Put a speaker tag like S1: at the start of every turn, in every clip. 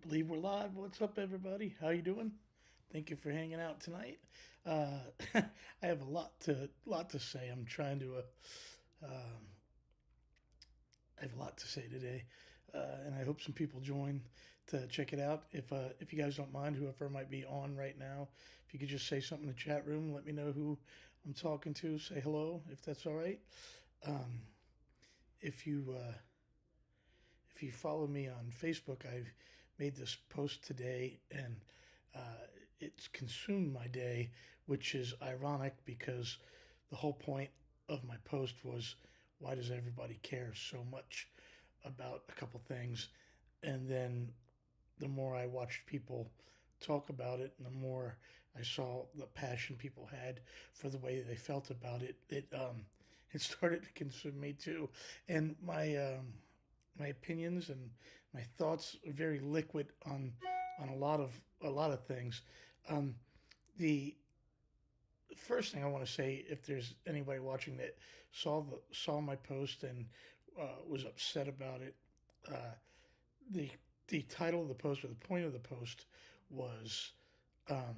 S1: Believe we're live. What's up, everybody? How you doing? Thank you for hanging out tonight. I have a lot to say. I have a lot to say today, and I hope some people join to check it out. If you guys don't mind, whoever might be on right now, if you could just say something in the chat room, let me know who I'm talking to. Say hello if that's all right. Um, if you if you follow me on Facebook, I've made this post today, and it's consumed my day, which is ironic because the whole point of my post was, why does everybody care so much about a couple things? And then the more I watched people talk about it, and the more I saw the passion people had for the way they felt about it, it started to consume me too. And my opinions and my thoughts are very liquid on a lot of things. Um, the first thing I want to say, if there's anybody watching that saw my post and was upset about it, uh, the the title of the post, or the point of the post, was um,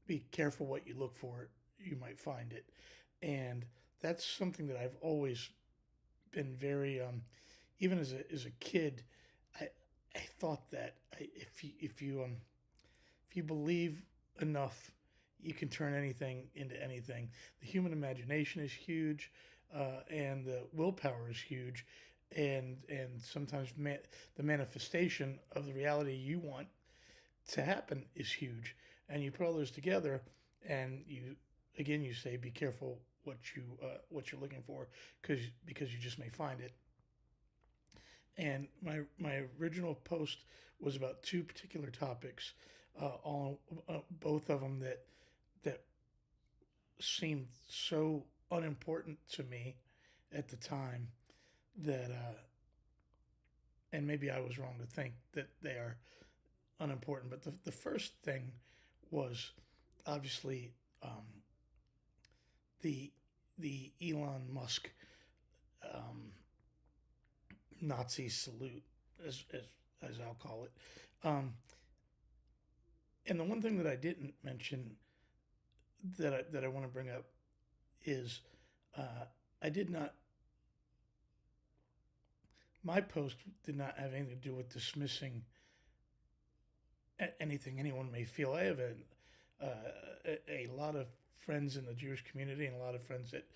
S1: "Be careful what you look for; you might find it," and that's something that I've always been very even as a kid. I I thought that if you believe enough, you can turn anything into anything. The human imagination is huge, and the willpower is huge, and sometimes the manifestation of the reality you want to happen is huge. And you put all those together, and you say, be careful what you're looking for, because you just may find it. And my original post was about two particular topics, all both of them that seemed so unimportant to me at the time, that and maybe I was wrong to think that they are unimportant. But the first thing was obviously the the Elon Musk um, Nazi salute, as I'll call it. Um, and the one thing that I didn't mention, that I want to bring up, is uh, I did not. My post did not have anything to do with dismissing anything anyone may feel. I have a lot of friends in the Jewish community, and a lot of friends that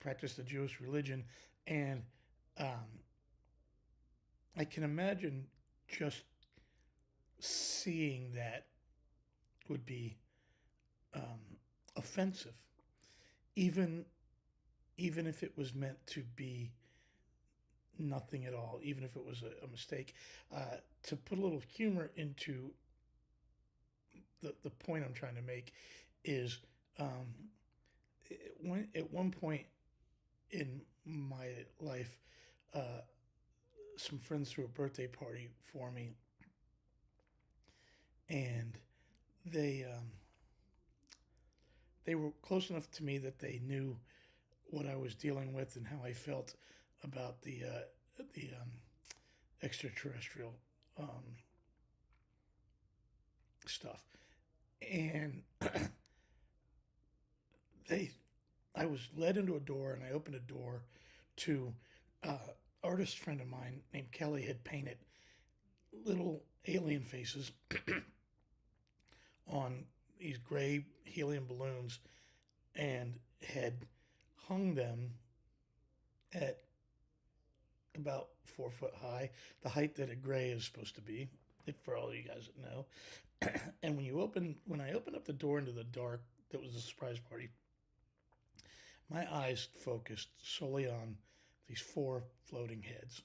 S1: practice the Jewish religion, and um, I can imagine just seeing that would be um, offensive, even even if it was meant to be nothing at all, even if it was a mistake. To put a little humor into the point I'm trying to make is, um, at one point in my life, uh, some friends threw a birthday party for me, and they they were close enough to me that they knew what I was dealing with and how I felt about the extraterrestrial um, stuff. And they, I was led into a door, and I opened a door to artist friend of mine named Kelly had painted little alien faces on these gray helium balloons, and had hung them at about 4 foot high, the height that a gray is supposed to be, if for all you guys that know. And when I opened up the door into the dark, that was a surprise party. My eyes focused solely on these four floating heads.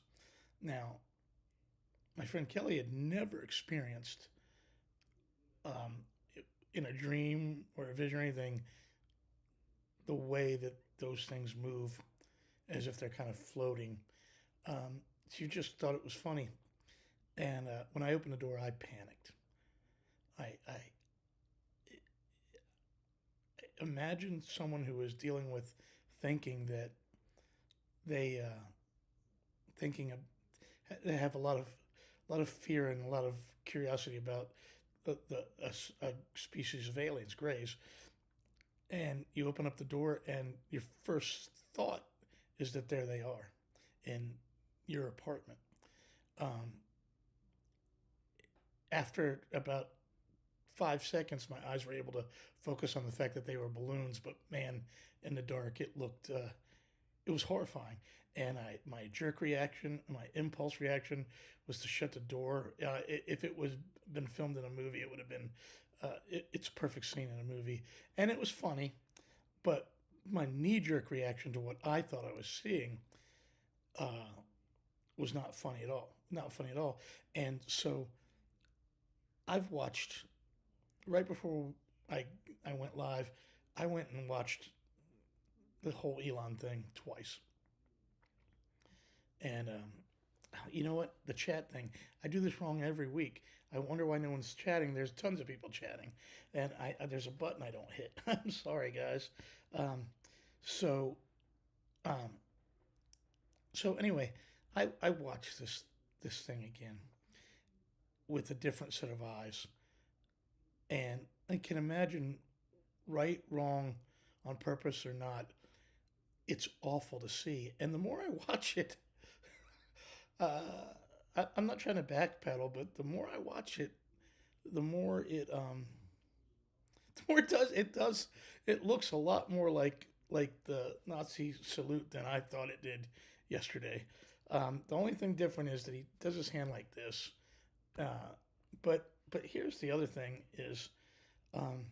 S1: Now, my friend Kelly had never experienced, um, in a dream or a vision or anything, the way that those things move, as if they're kind of floating. She just thought it was funny. And when I opened the door, I panicked. I imagine someone who is dealing with thinking that they thinking of, they have a lot of fear and a lot of curiosity about a species of aliens, greys, and you open up the door, and your first thought is that there they are in your apartment. Um, After about 5 seconds, my eyes were able to focus on the fact that they were balloons. But man, in the dark, it looked it was horrifying. And my jerk reaction, my impulse reaction, was to shut the door. If it was been filmed in a movie, it would have been it's a perfect scene in a movie, and it was funny. But my knee jerk reaction to what I thought I was seeing uh, was not funny at all. Not funny at all. And so I've watched right before I I went live. I went and watched the whole Elon thing twice. And you know what? The chat thing. I do this wrong every week. I wonder why no one's chatting. There's tons of people chatting, and there's a button I don't hit. I'm sorry, guys. Um, so um, so anyway, I watched this thing again with a different set of eyes, and I can imagine right, wrong, on purpose or not. It's awful to see, and the more I watch it, uh, I'm not trying to backpedal, but the more I watch it, the more the more it looks a lot more like the Nazi salute than I thought it did yesterday. The only thing different is that he does his hand like this. But here's the other thing is um,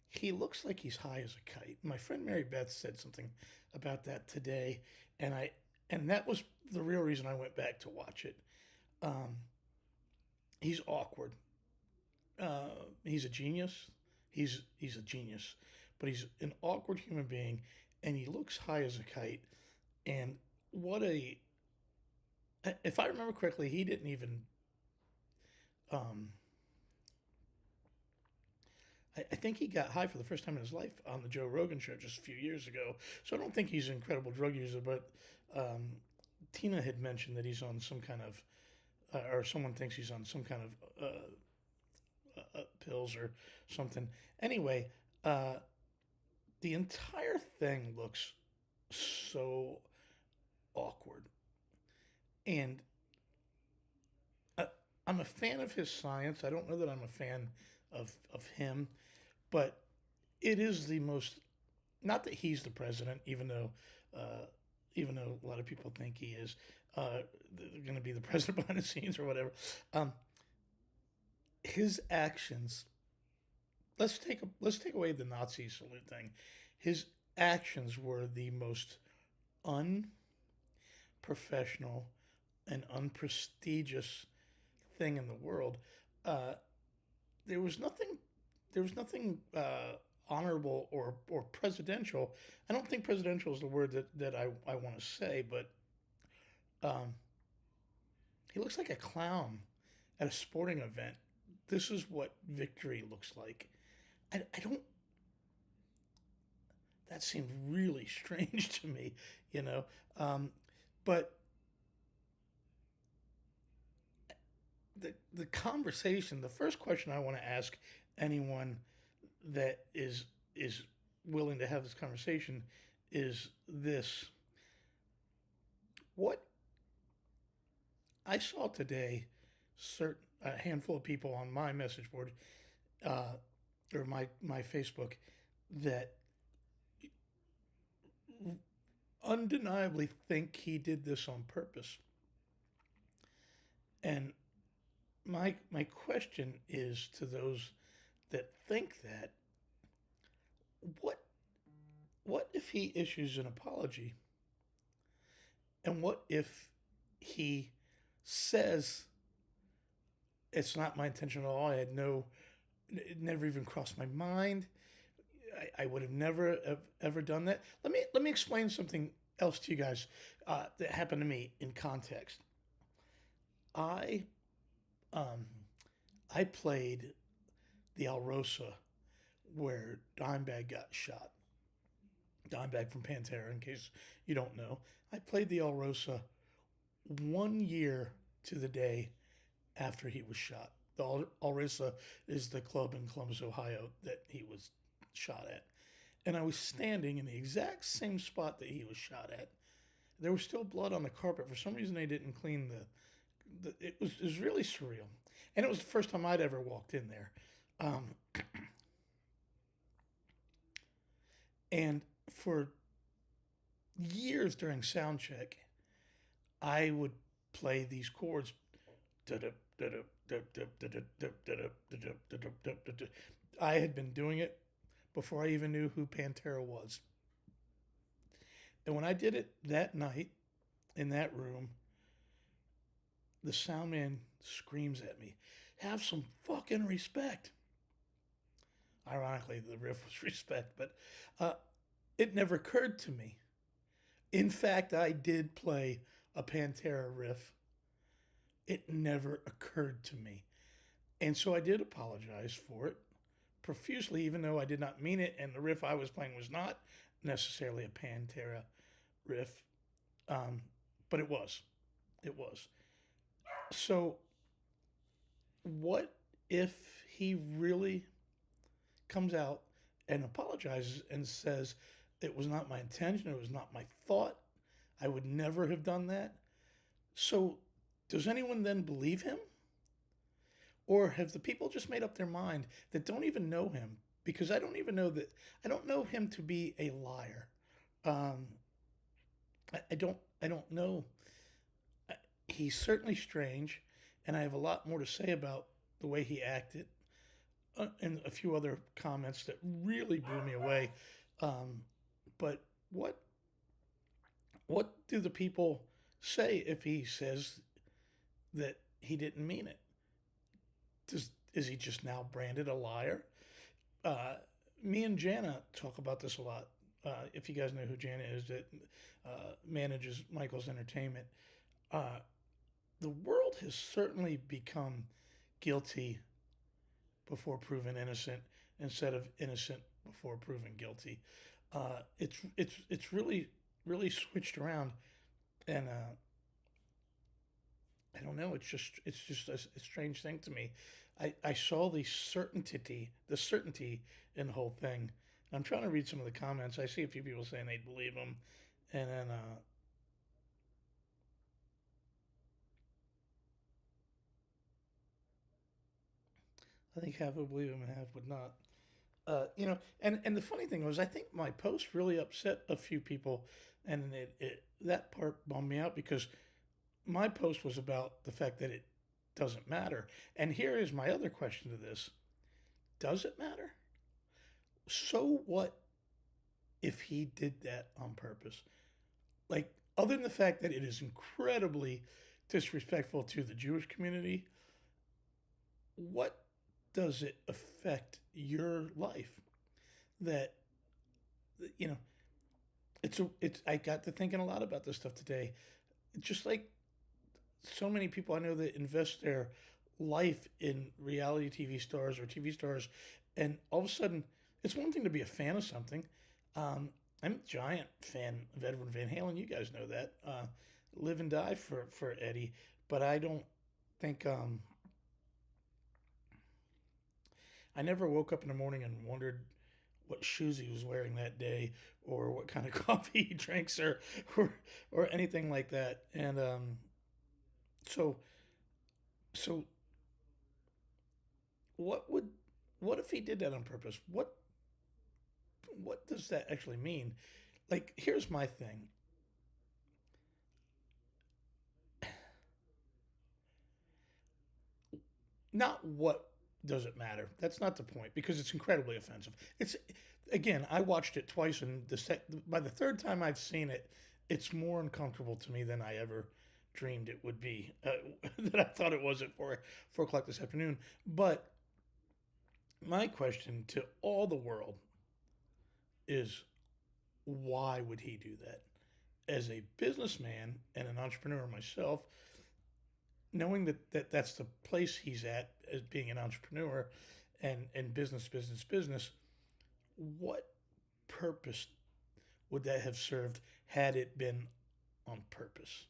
S1: he looks like he's high as a kite. My friend Mary Beth said something about that today, and that was the real reason I went back to watch it. Um, he's awkward. He's a genius. He's a genius, but he's an awkward human being, and he looks high as a kite. And what a if I remember correctly, he didn't even. Um, I think he got high for the first time in his life on the Joe Rogan show just a few years ago. So I don't think he's an incredible drug user, but Tina had mentioned that he's on some kind of, or someone thinks he's on some kind of pills or something. Anyway, uh, the entire thing looks so awkward. And I, I'm a fan of his science. I don't know that I'm a fan of him, but it is the most, not that he's the president, uh, even though a lot of people think he is going to be the president behind the scenes or whatever. Um, his actions. Let's take away the Nazi salute thing. His actions were the most unprofessional and unprestigious thing in the world. Uh, there was nothing. There was nothing honorable or presidential. I don't think presidential is the word that I want to say, but um, he looks like a clown at a sporting event. This is what victory looks like. I don't. That seemed really strange to me, you know. Um, but the conversation, the first question I want to ask anyone that is willing to have this conversation is this: what I saw today, certain a handful of people on my message board uh, or my Facebook that undeniably think he did this on purpose. And my question is to those that think that, what what if he issues an apology? And what if he says it's not my intention at all? I had no, it never even crossed my mind. I would have never have ever done that. Let me explain something else to you guys that happened to me in context. I um, I played the Alrosa where Dimebag got shot. Dimebag from Pantera, in case you don't know. I played the Alrosa 1 year to the day after he was shot. The Alrissa is the club in Columbus, Ohio that he was shot at. And I was standing in the exact same spot that he was shot at. There was still blood on the carpet. For some reason, they didn't clean it was really surreal. And it was the first time I'd ever walked in there. Um, and for years during sound check, I would play these chords. I had been doing it before I even knew who Pantera was. And when I did it that night in that room, the sound man screams at me, "Have some fucking respect." Ironically, the riff was respect, but uh, it never occurred to me. In fact, I did play a Pantera riff. It never occurred to me. And so I did apologize for it profusely, even though I did not mean it, and the riff I was playing was not necessarily a Pantera riff, um, but it was. It was. So, what if he really comes out and apologizes and says, "It was not my intention, it was not my thought, I would never have done that"? So, does anyone then believe him? Or have the people just made up their mind that don't even know him? Because I don't even know that, I don't know him to be a liar. Um, I don't know. He's certainly strange, and I have a lot more to say about the way he acted and a few other comments that really blew me away. Um, but what do the people say if he says that he didn't mean it? Is he just now branded a liar? Uh, Me and Jana talk about this a lot. If you guys know who Jana is, that manages Michael's Entertainment, uh, the world has certainly become guilty before proven innocent instead of innocent before proven guilty. It's really switched around, and I don't know. It's just a strange thing to me. I saw the certainty in the whole thing. I'm trying to read some of the comments. I see a few people saying they believe him, and then I think half would believe him and half would not. And the funny thing was, I think my post really upset a few people, and that part bummed me out because my post was about the fact that it doesn't matter. And here is my other question to this: does it matter? So what if he did that on purpose? Like, other than the fact that it is incredibly disrespectful to the Jewish community, what does it affect your life? That you know, it's. I got to thinking a lot about this stuff today. Just like so many people I know that invest their life in reality TV stars or TV stars, and all of a sudden, it's one thing to be a fan of something. I'm a giant fan of Edward Van Halen. You guys know that. Live and die for Eddie, but I don't think I never woke up in the morning and wondered what shoes he was wearing that day or what kind of coffee he drinks or or anything like that. And so so what would what if he did that on purpose? What does that actually mean? Like, here's my thing. Not what does it matter. That's not the point because it's incredibly offensive. It's again, I watched it twice, and by the third time I've seen it, it's more uncomfortable to me than I ever dreamed it would be. That I thought it was at 4 o'clock this afternoon. But my question to all the world is, why would he do that? As a businessman and an entrepreneur myself, knowing that's the place he's at as being an entrepreneur and business, what purpose would that have served had it been on purpose?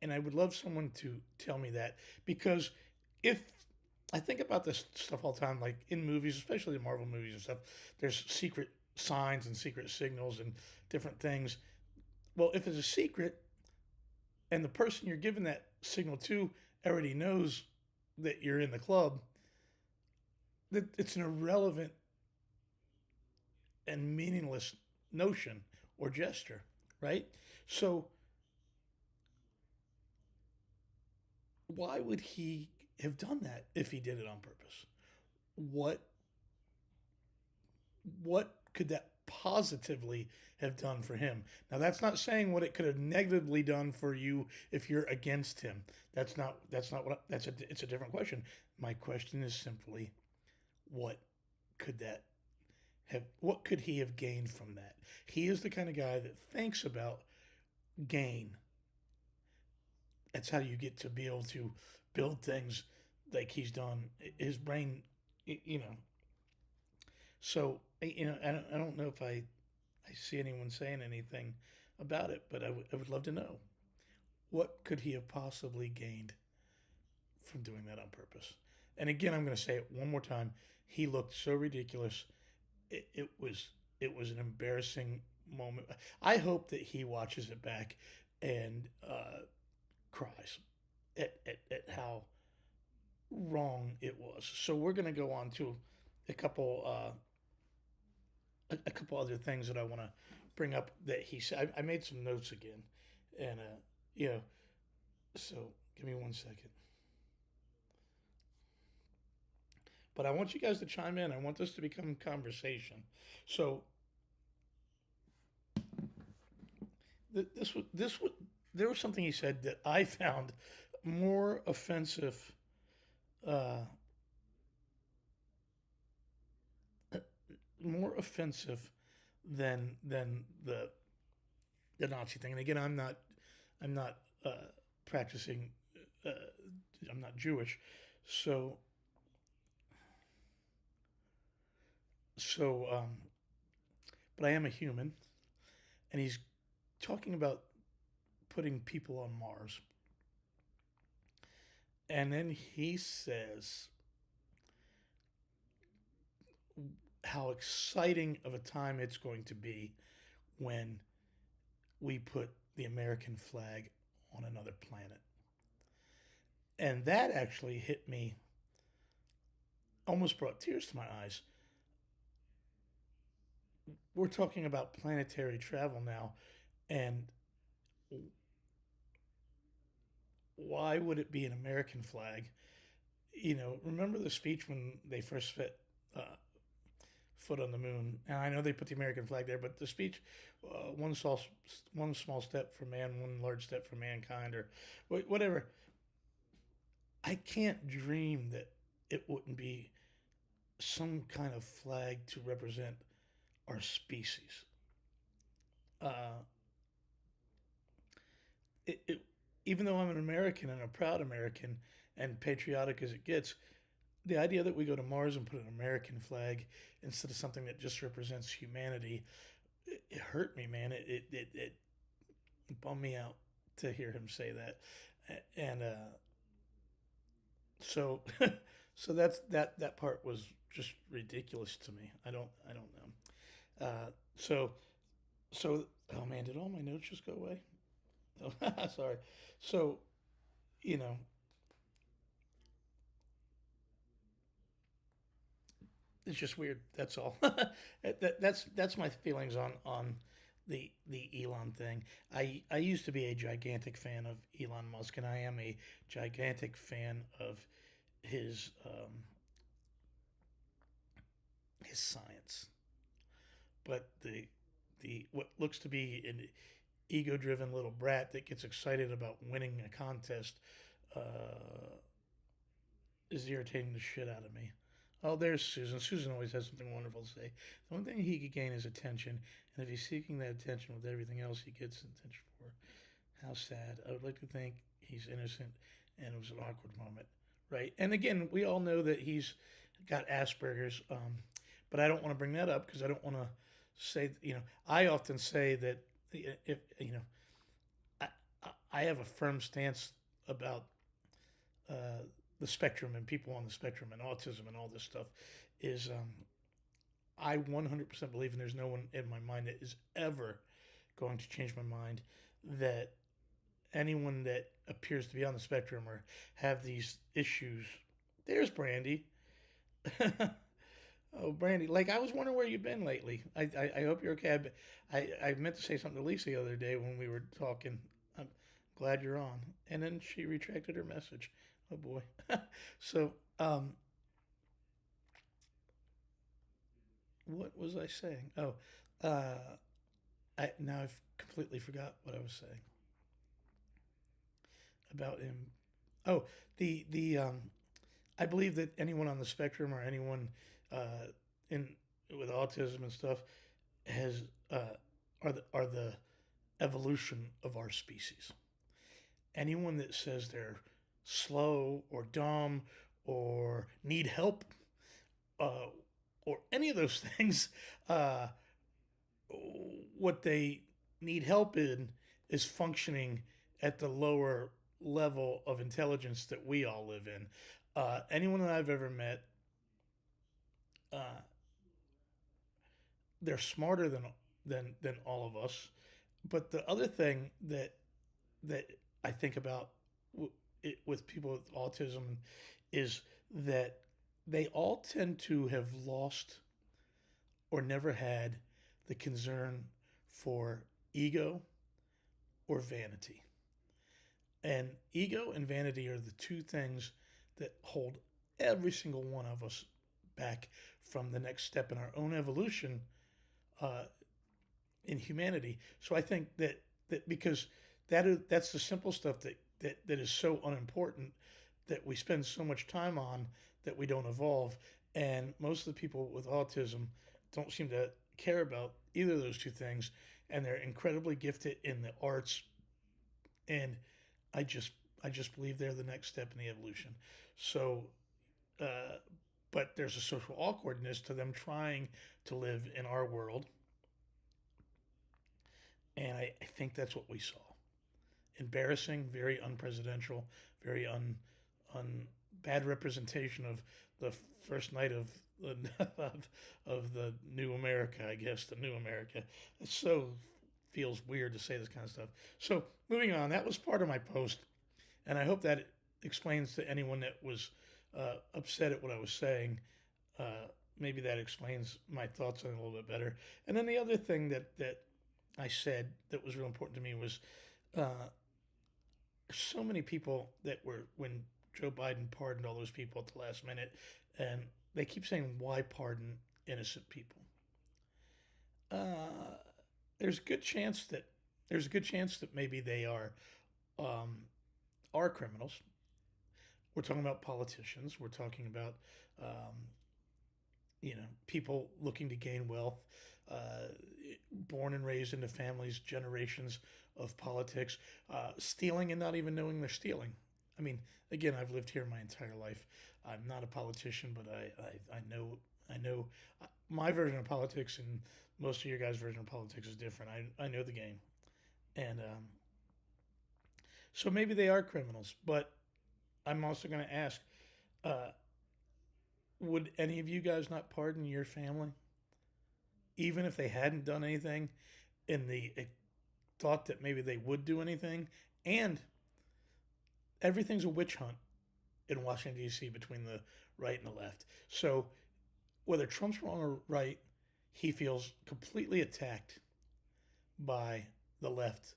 S1: And I would love someone to tell me that, because if I think about this stuff all the time, like in movies, especially the Marvel movies and stuff, there's secret signs and secret signals and different things. Well, if it's a secret and the person you're giving that signal to already knows that you're in the club, that it's an irrelevant and meaningless notion or gesture, right? So why would he have done that if he did it on purpose? What what could that positively have done for him? Now that's not saying what it could have negatively done for you if you're against him. That's not what it's a different question. My question is simply, what could that what could he have gained from that? He is the kind of guy that thinks about gain. That's how you get to be able to build things like he's done. His brain, you know. So I don't know if I see anyone saying anything about it, but I would love to know, what could he have possibly gained from doing that on purpose. And again, I'm going to say it one more time. He looked so ridiculous. It was an embarrassing moment. I hope that he watches it back and cries at how wrong it was. So we're going to go on to a couple a couple other things that I want to bring up that he said. I made some notes again, and you know, so give me 1 second. But I want you guys to chime in. I want this to become conversation. So this was there was something he said that I found more offensive, uh, more offensive than the Nazi thing. And again, I'm not practicing. Uh, I'm not Jewish, so so. But I am a human, and he's talking about putting people on Mars, and then he says how exciting of a time it's going to be when we put the American flag on another planet. And that actually hit me, almost brought tears to my eyes. We're talking about planetary travel now, and why would it be an American flag? Remember the speech when they first fit uh, foot on the moon? And I know they put the American flag there, but the speech, one small step for man, one large step for mankind, or whatever. I can't dream that it wouldn't be some kind of flag to represent our species. Uh, it Even though I'm an American and a proud American and patriotic as it gets, the idea that we go to Mars and put an American flag instead of something that just represents humanity, it hurt me, man. It bummed me out to hear him say that, and so so that part was just ridiculous to me. I don't know. So oh man, did all my notes just go away? Oh, sorry. So you know, it's just weird. That's all. That's my feelings on the Elon thing. I used to be a gigantic fan of Elon Musk, and I am a gigantic fan of his science. But the what looks to be an ego-driven little brat that gets excited about winning a contest uh, is irritating the shit out of me. Oh, there's Susan. Susan always has something wonderful to say. The one thing he could gain is attention, and if he's seeking that attention with everything else he gets attention for, how sad. I would like to think he's innocent, and it was an awkward moment, right? And again, we all know that he's got Asperger's, but I don't want to bring that up because I don't want to say, I often say that if I, I have a firm stance about uh, the spectrum and people on the spectrum and autism and all this stuff. Is I 100% believe, and there's no one in my mind that is ever going to change my mind, that anyone that appears to be on the spectrum or have these issues. There's Brandy. Oh, Brandy. Like, I was wondering where you've been lately. I hope you're okay. I meant to say something to Lisa the other day when we were talking. I'm glad you're on. And then she retracted her message. Oh, boy. So, what was I saying? Oh, now I've completely forgot what I was saying about him. Oh, the I believe that anyone on the spectrum or anyone uh, in with autism and stuff has are the evolution of our species. Anyone that says they're slow or dumb or need help uh, or any of those things, uh, what they need help in is functioning at the lower level of intelligence that we all live in. Anyone that I've ever met, uh, they're smarter than all of us. But the other thing that I think about with people with autism is that they all tend to have lost or never had the concern for ego or vanity. And ego and vanity are the two things that hold every single one of us back from the next step in our own evolution uh, in humanity. So I think that because that's the simple stuff that is so unimportant that we spend so much time on that we don't evolve. And most of the people with autism don't seem to care about either of those two things, and they're incredibly gifted in the arts. And I just I just believe they're the next step in the evolution. So, uh, but there's a social awkwardness to them trying to live in our world, and I think that's what we saw. Embarrassing, very unpresidential, very un bad representation of the first night of of the new America. I guess the new America. It so feels weird to say this kind of stuff. So moving on, that was part of my post, and I hope that explains to anyone that was upset at what I was saying. Uh, Maybe that explains my thoughts on it a little bit better. And then the other thing that I said that was real important to me was uh, so many people that were when Joe Biden pardoned all those people at the last minute, and they keep saying, "Why pardon innocent people?" Uh, there's a good chance that maybe they um, are criminals. We're talking about politicians. We're talking about um, people looking to gain wealth, uh, born and raised into families, generations of politics, stealing and not even knowing they're stealing. I mean, again, I've lived here my entire life. I'm not a politician, but I know my version of politics and most of your guys' version of politics is different. I know the game, and so maybe they are criminals. But I'm also going to ask, uh, would any of you guys not pardon your family, even if they hadn't done anything, in the thought that maybe they would do anything? And everything's a witch hunt in Washington, D.C. between the right and the left. So whether Trump's wrong or right, he feels completely attacked by the left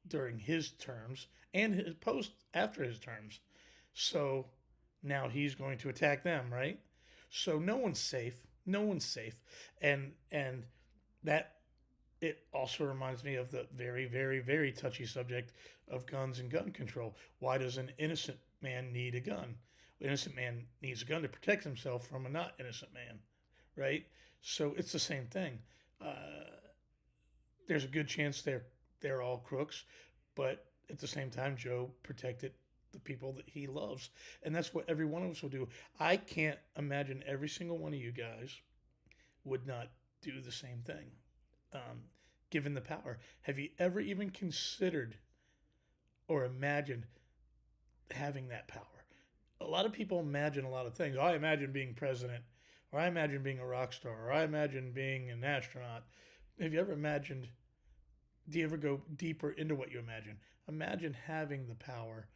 S1: during his terms and his post after his terms. So now he's going to attack them, right? So no one's safe. No one's safe. And that it also reminds me of the very, very, very touchy subject of guns and gun control. Why does an innocent man need a gun? An innocent man needs a gun to protect himself from a not innocent man, right? So it's the same thing. There's a good chance they're all crooks, but at the same time, Joe protected the people that he loves, and that's what every one of us would do. I can't imagine every single one of you guys would not do the same thing, um, given the power. Have you ever even considered or imagined having that power. A lot of people imagine a lot of things. I imagine being president, or I imagine being a rock star, or I imagine being an astronaut. Have you ever imagined? Do you ever go deeper into what you imagine? Imagine having the power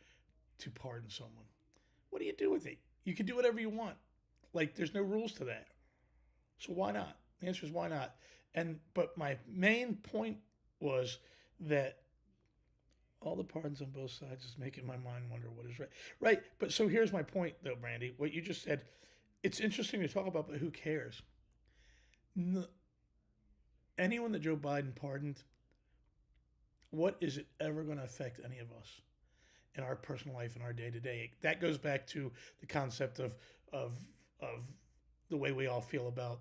S1: to pardon someone. What do you do with it? You can do whatever you want. Like there's no rules to that. So why not? The answer is why not. And but my main point was that all the pardons on both sides is making my mind wonder what is right. Right. But so here's my point, though, Brandy. What you just said, it's interesting to talk about, but who cares? Anyone that Joe Biden pardoned, what is it ever going to affect any of us in our personal life in our day to day? That goes back to the concept of of the way we all feel about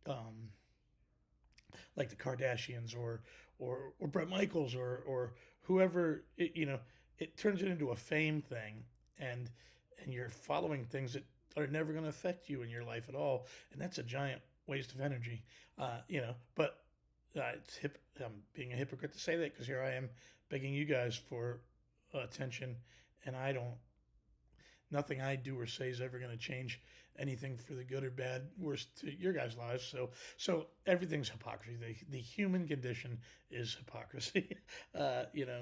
S1: um, like the Kardashians or Brett Michaels or whoever it turns it into a fame thing and you're following things that are never going to affect you in your life at all, and that's a giant waste of energy. But it's I'm being a hypocrite to say that because here I am begging you guys for attention, and I don't. Nothing I do or say is ever going to change anything for the good or bad, worse to your guys' lives. So everything's hypocrisy. The human condition is hypocrisy.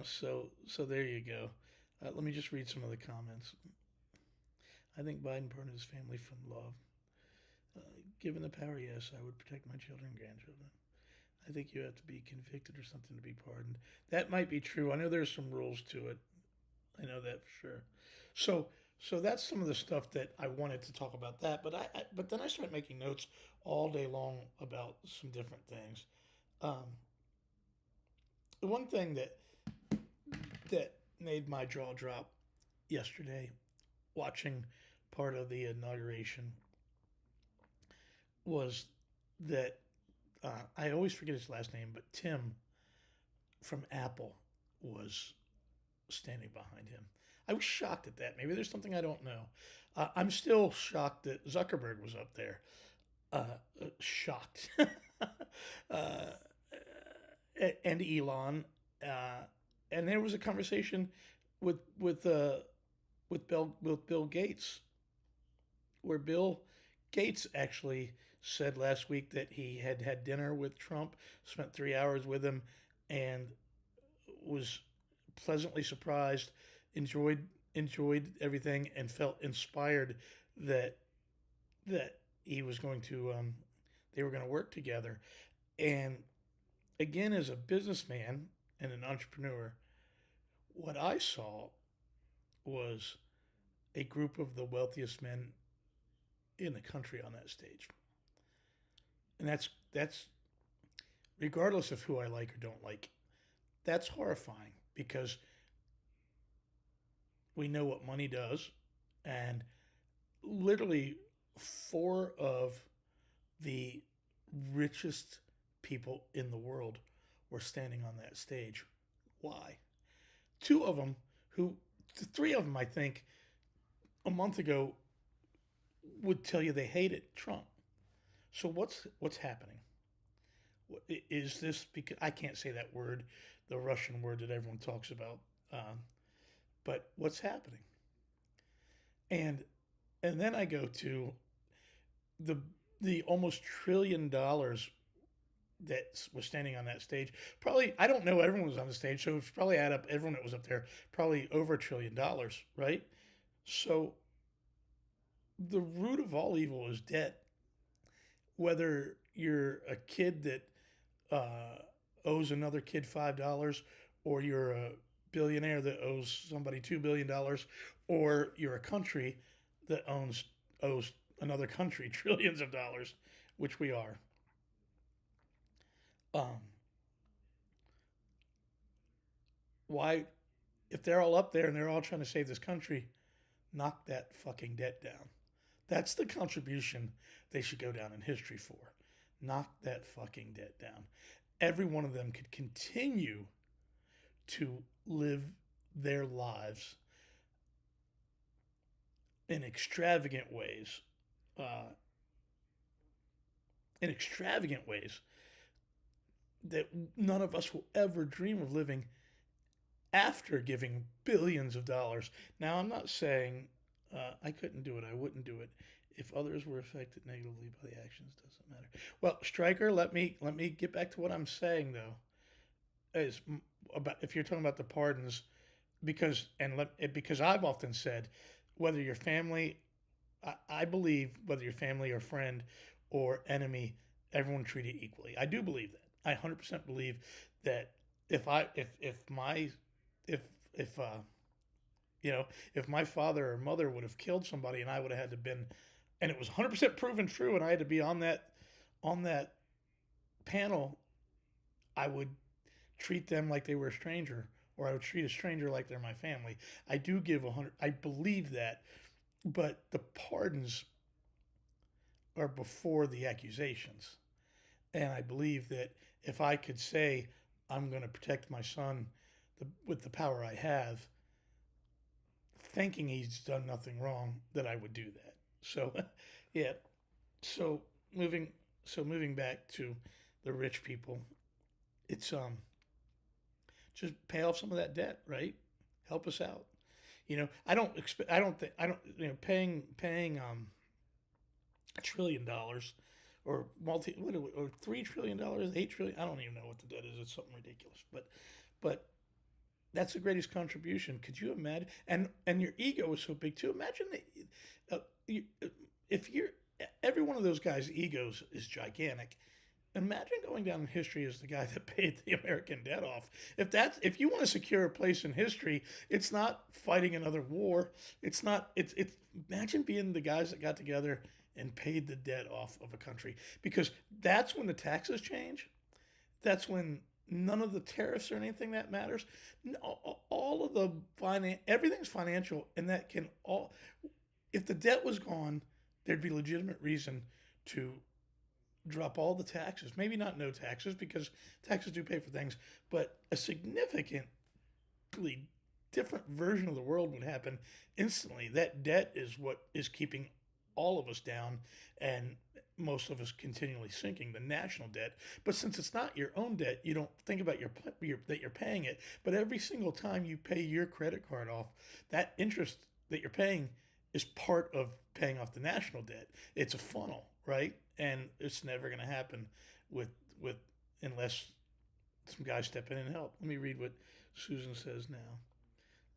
S1: So there you go. Let me just read some of the comments. I think Biden pardoned his family from love. Given the power, yes, I would protect my children and grandchildren. I think you have to be convicted or something to be pardoned. That might be true. I know there's some rules to it. I know that for sure. So so that's some of the stuff that I wanted to talk about that. But then I started making notes all day long about some different things. Um, the one thing that made my jaw drop yesterday, watching part of the inauguration, was that I always forget his last name, but Tim from Apple was standing behind him. I was shocked at that. Maybe there's something I don't know. I'm still shocked that Zuckerberg was up there. Shocked. uh, and Elon. And there was a conversation with Bill Gates, where Bill Gates actually said last week that he had had dinner with Trump, spent 3 hours with him, and was pleasantly surprised, enjoyed everything, and felt inspired that that he was going to they were going to work together. And again, as a businessman and an entrepreneur, what I saw was a group of the wealthiest men in the country on that stage, and that's regardless of who I like or don't like. That's horrifying because we know what money does, and literally four of the richest people in the world were standing on that stage. Why? Two of them, three of them, I think, a month ago would tell you they hated Trump. So what's happening? Is this because I can't say that word, the Russian word that everyone talks about? But what's happening? And and then I go to the the almost $1 trillion that was standing on that stage. Probably, I don't know everyone was on the stage, so it's probably add up everyone that was up there, probably over $1 trillion, right? So the root of all evil is debt. Whether you're a kid that owes another kid $5, or you're a billionaire that owes somebody $2 billion, or you're a country that owes another country trillions of dollars, which we are. Um, why, if they're all up there and they're all trying to save this country, knock that fucking debt down. That's the contribution they should go down in history for. Knock that fucking debt down. Every one of them could continue to live their lives in extravagant ways, uh, in extravagant ways that none of us will ever dream of living after giving billions of dollars. Now, I'm not saying I couldn't do it. I wouldn't do it if others were affected negatively by the actions. Doesn't matter. Well, Stryker, let me get back to what I'm saying though. Is about if you're talking about the pardons, because I've often said whether your family, I believe whether your family or friend or enemy, everyone treated equally. I do believe that. I 100% believe that if my if if you know, if my father or mother would have killed somebody and I would have had to been, and it was 100% proven true, and I had to be on that panel, I would treat them like they were a stranger, or I would treat a stranger like they're my family. I do give 100. I believe that, but the pardons are before the accusations, and I believe that if I could say I'm going to protect my son with the power I have, thinking he's done nothing wrong, that I would do that. So, yeah. So moving moving back to the rich people, it's just pay off some of that debt, right? Help us out. I don't expect. I don't think. I don't. Paying $1 trillion or or $3 trillion, 8 trillion. I don't even know what the debt is. It's something ridiculous. But that's the greatest contribution. Could you imagine? And your ego is so big too. Imagine you, if you're every one of those guys' egos is gigantic. Imagine going down in history as the guy that paid the American debt off. If you want to secure a place in history, it's not fighting another war. It's not. It's imagine being the guys that got together and paid the debt off of a country, because that's when the taxes change. That's when none of the tariffs or anything that matters. All of the everything's financial, and that can all. If the debt was gone, there'd be legitimate reason to drop all the taxes. Maybe not no taxes, because taxes do pay for things, but a significantly different version of the world would happen instantly. That debt is what is keeping all of us down, and most of us continually sinking, the national debt. But since it's not your own debt, you don't think about that you're paying it. But every single time you pay your credit card off, that interest that you're paying is part of paying off the national debt. It's a funnel, right? And it's never going to happen with with unless some guys step in and help. Let me read what Susan says now.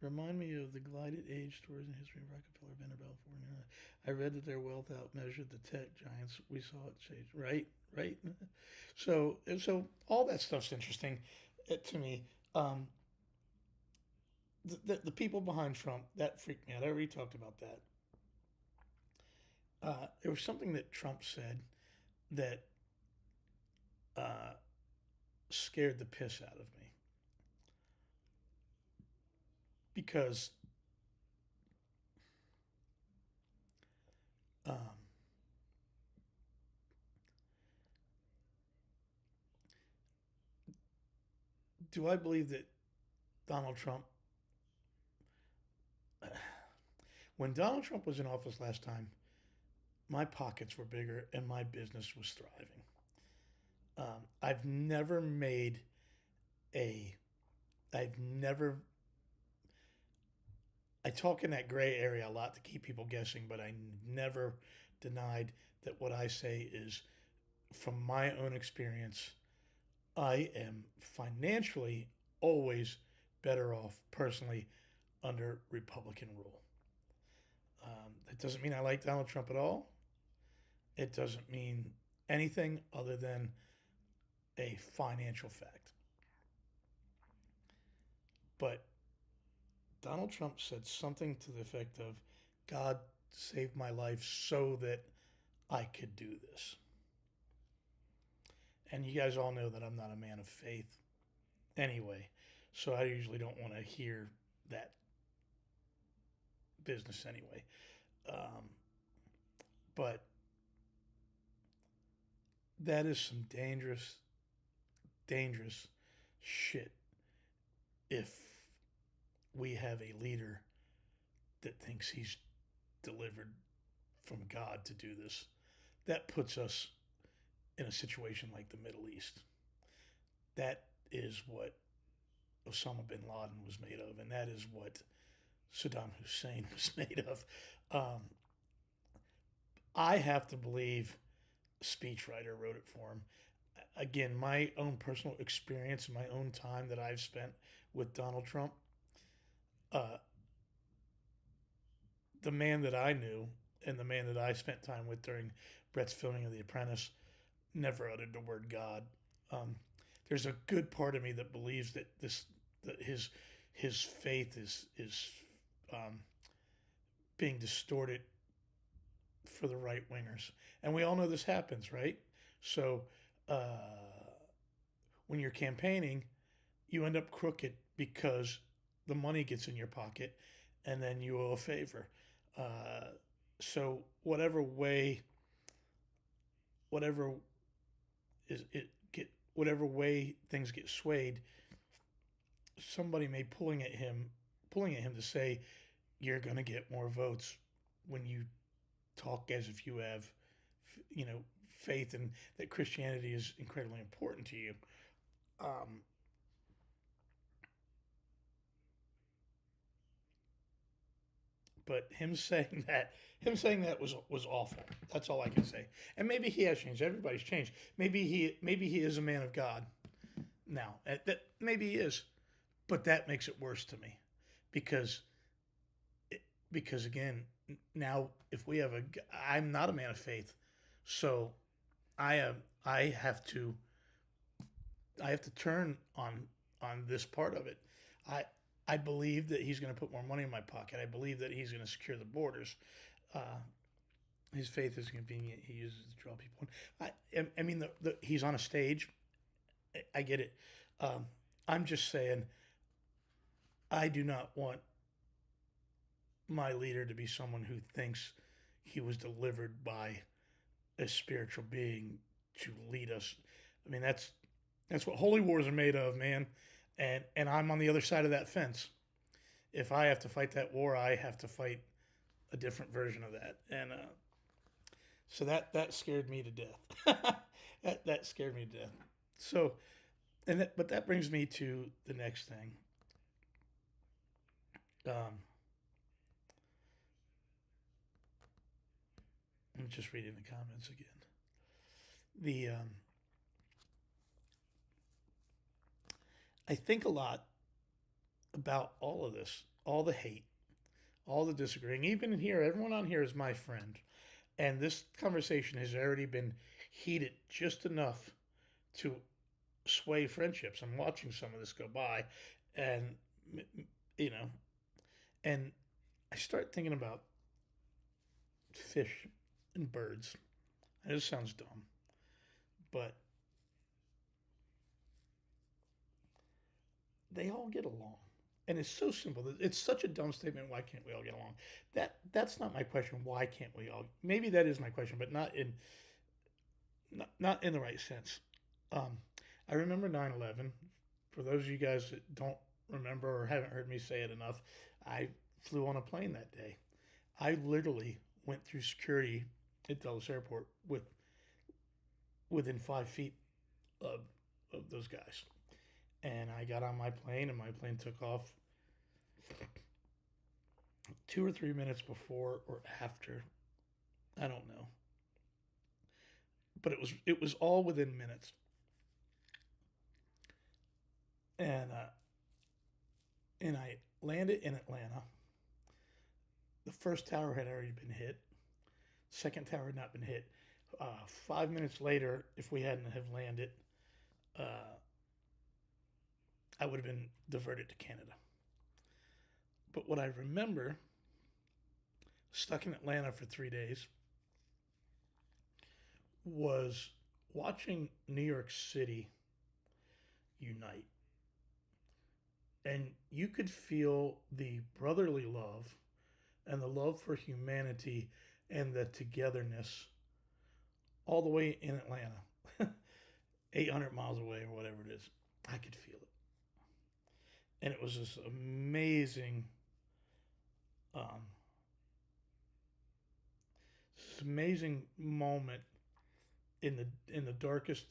S1: Remind me of the glided age stories in history of Rockefeller, Vanderbilt, Ford. I read that their wealth outmeasured the tech giants. We saw it change. Right. So all that stuff's interesting to me. Um, the people behind Trump, that freaked me out. I already talked about that. There was something that Trump said that uh, scared the piss out of me, because um, do I believe that Donald Trump, when Donald Trump was in office last time, my pockets were bigger and my business was thriving. I've never made a, I've never, I talk in that gray area a lot to keep people guessing, but I never denied that what I say is from my own experience. I am financially always better off personally under Republican rule. That doesn't mean I like Donald Trump at all. It doesn't mean anything other than a financial fact. But Donald Trump said something to the effect of, God saved my life so that I could do this. And you guys all know that I'm not a man of faith anyway. So I usually don't want to hear that business anyway. Um, but that is some dangerous, dangerous shit if we have a leader that thinks he's delivered from God to do this. That puts us in a situation like the Middle East. That is what Osama bin Laden was made of, and that is what Saddam Hussein was made of. Um, I have to believe a speechwriter wrote it for him. Again, my own personal experience, my own time that I've spent with Donald Trump, uh, the man that I knew and the man that I spent time with during Brett's filming of The Apprentice never uttered the word God. Um, there's a good part of me that believes that his faith is um, being distorted for the right wingers, and we all know this happens, right? So when you're campaigning, you end up crooked because the money gets in your pocket, and then you owe a favor. Uh, so whatever is it get whatever way things get swayed, somebody may pulling at him to say you're going to get more votes when you talk as if you have, you know, faith and that Christianity is incredibly important to you. Um, but him saying that was awful. That's all I can say. And maybe he has changed. Everybody's changed. Maybe he is a man of God now. That maybe he is, but that makes it worse to me because because again, now if we have I'm not a man of faith, so I am I have to turn on this part of it. I I believe that he's going to put more money in my pocket. I believe that he's going to secure the borders. Uh, his faith is convenient. He uses to draw people in. I mean, he's on a stage. I get it. Um, I'm just saying, I do not want my leader to be someone who thinks he was delivered by a spiritual being to lead us. I mean, that's what holy wars are made of, man. And I'm on the other side of that fence. If I have to fight that war, I have to fight a different version of that. And so that scared me to death. That scared me to death. So but that brings me to the next thing. Um, I'm just reading the comments again. The I think a lot about all of this, all the hate, all the disagreeing. Even in here, everyone on here is my friend, and this conversation has already been heated just enough to sway friendships. I'm watching some of this go by, and you know, and I start thinking about fish and birds. And this sounds dumb, but they all get along. And it's so simple. It's such a dumb statement. Why can't we all get along? That's not my question. Why can't we all? Maybe that is my question, but not in the right sense. Um, I remember 9/11. For those of you guys that don't remember or haven't heard me say it enough, I flew on a plane that day. I literally went through security at Dulles Airport within 5 feet of those guys. And I got on my plane, and my plane took off 2 or 3 minutes before or after. I don't know, but it was all within minutes. And I landed in Atlanta. The first tower had already been hit. Second tower had not been hit. 5 minutes later, if we hadn't have landed, uh, I would have been diverted to Canada. But what I remember, stuck in Atlanta for 3 days, was watching New York City unite. And you could feel the brotherly love and the love for humanity and the togetherness all the way in Atlanta, 800 miles away or whatever it is. I could feel it. And it was um, this amazing moment in the darkest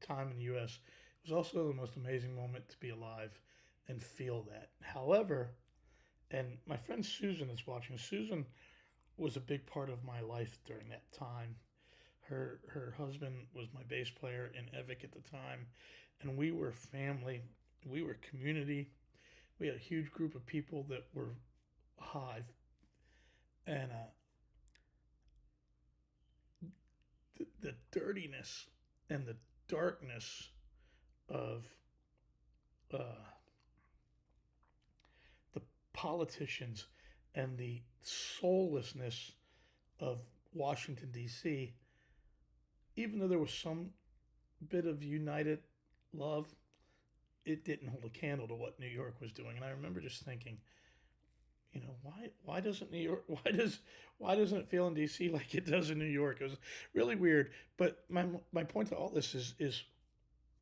S1: time in the U.S. It was also the most amazing moment to be alive and feel that. However, and my friend Susan is watching. Susan was a big part of my life during that time. Her husband was my bass player in Evick at the time, and we were family. We were community. We had a huge group of people that were Hive, and the dirtiness and the darkness of uh, the politicians and the soullessness of Washington D.C. Even though there was some bit of united love, it didn't hold a candle to what New York was doing. And I remember just thinking, why doesn't New York why doesn't it feel in DC like it does in New York? It was really weird. But my point to all this is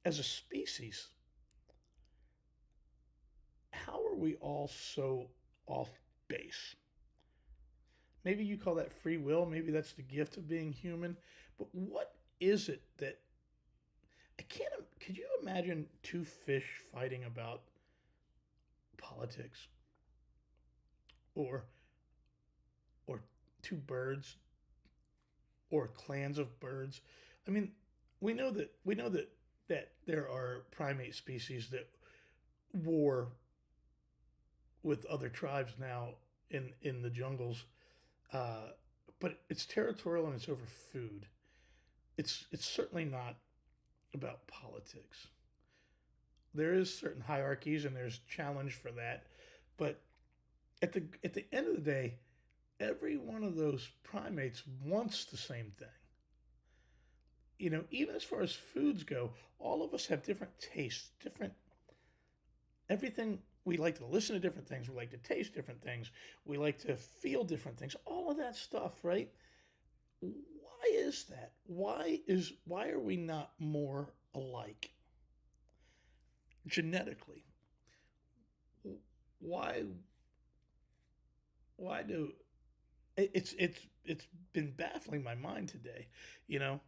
S1: as a species, how are we all so off base? Maybe you call that free will, maybe that's the gift of being human, but what is it that I can't could you imagine two fish fighting about politics, or or two birds, or clans of birds? I mean, we know that there are primate species that war with other tribes now in the jungles, uh, but it's territorial and it's over food. It's certainly not about politics. There is certain hierarchies and there's challenge for that, but at the end of the day, every one of those primates wants the same thing. Even as far as foods go, all of us have different tastes, different everything. We like to listen to different things. We like to taste different things. We like to feel different things. All of that stuff, right? Why is that? Why are we not more alike genetically? Why why do it's been baffling my mind today. You know,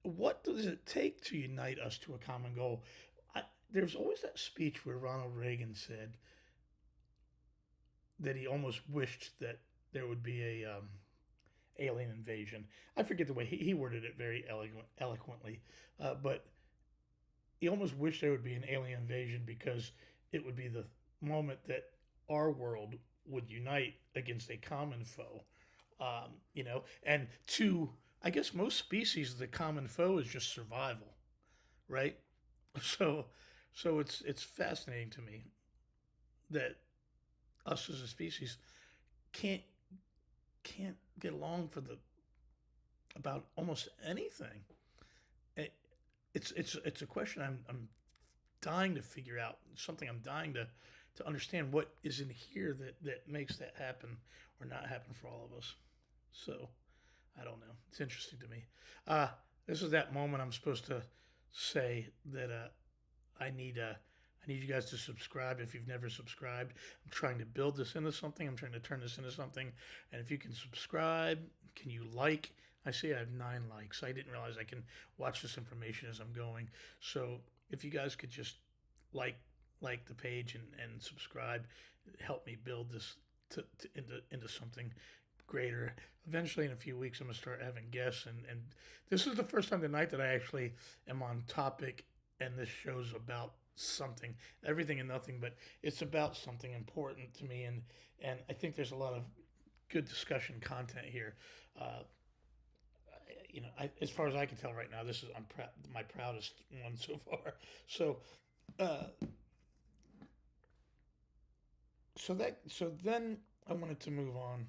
S1: what does it take to unite us to a common goal? There's always that speech where Ronald Reagan said that he almost wished that there would be a alien invasion. I forget the way he worded it very eloquently, but he almost wished there would be an alien invasion because it would be the moment that our world would unite against a common foe. And to, I guess, most species, the common foe is just survival, right? So, so it's fascinating to me that us as a species can't can't get along for the about almost anything. It, it's a question I'm dying to figure out. Something I'm dying to understand what is in here that makes that happen or not happen for all of us. So I don't know. It's interesting to me. Uh, this is that moment I'm supposed to say that I need I need you guys to subscribe if you've never subscribed. I'm trying to build this into something. I'm trying to turn this into something. And if you can subscribe, can you like? I see I have 9 likes. I didn't realize I can watch this information as I'm going. So if you guys could just like like the page and subscribe, help me build this into something greater. Eventually, in a few weeks, I'm gonna start having guests, and this is the first time tonight that I actually am on topic, and this show's about something, everything and nothing, but it's about something important to me, and I think there's a lot of good discussion content here. Uh, as far as I can tell right now, this is my proudest one so far. So, uh, so then I wanted to move on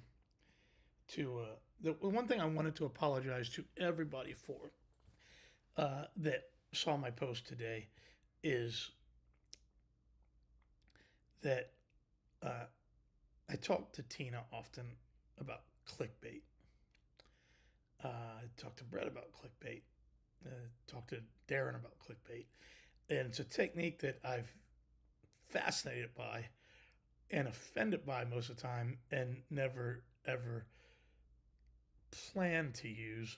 S1: to the one thing I wanted to apologize to everybody for that saw my post today is that uh, I talk to Tina often about clickbait. I talk to Brett about clickbait. Talk to Darren about clickbait, and it's a technique that I've fascinated by and offended by most of the time, and never ever plan to use.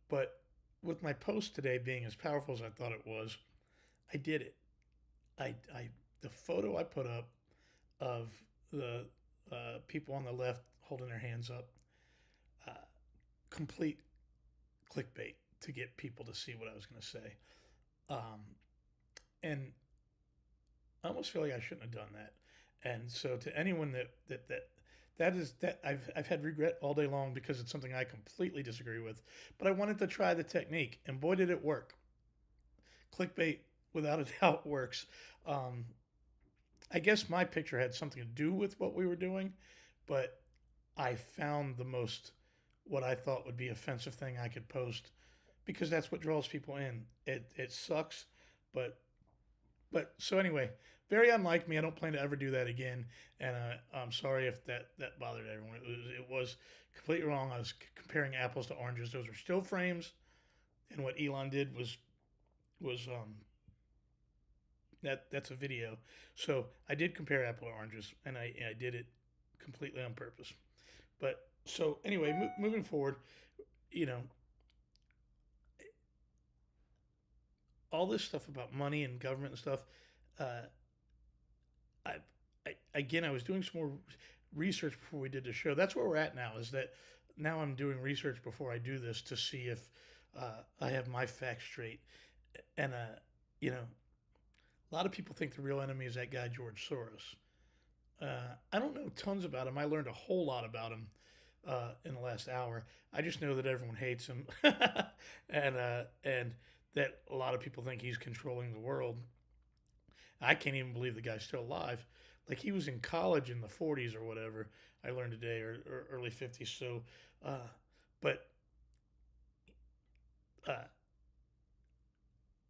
S1: But with my post today being as powerful as I thought it was, I did it. I the photo I put up of the people on the left holding their hands up, uh, complete clickbait to get people to see what I was going to say. Um, and I almost feel like I shouldn't have done that. And so to anyone that I've had regret all day long because it's something I completely disagree with. But I wanted to try the technique, and boy did it work. Clickbait, without a doubt, works. Um, I guess my picture had something to do with what we were doing, but I found the most what I thought would be offensive thing I could post because that's what draws people in. It sucks, but so anyway, very unlike me. I don't plan to ever do that again, and I'm sorry if that bothered everyone. It was completely wrong. I was comparing apples to oranges. Those were still frames, and what Elon did was that's a video. So I did compare apple to oranges, and I did it completely on purpose. But so anyway, moving forward, you know, all this stuff about money and government and stuff. Uh, I, again, I was doing some more research before we did the show. That's where we're at now. Is that now I'm doing research before I do this to see if I have my facts straight. And you know, a lot of people think the real enemy is that guy George Soros. I don't know tons about him. I learned a whole lot about him in the last hour. I just know that everyone hates him, and that a lot of people think he's controlling the world. I can't even believe the guy's still alive. Like he was in college in the 40s or whatever. I learned today, or early 50s. So, uh, but uh,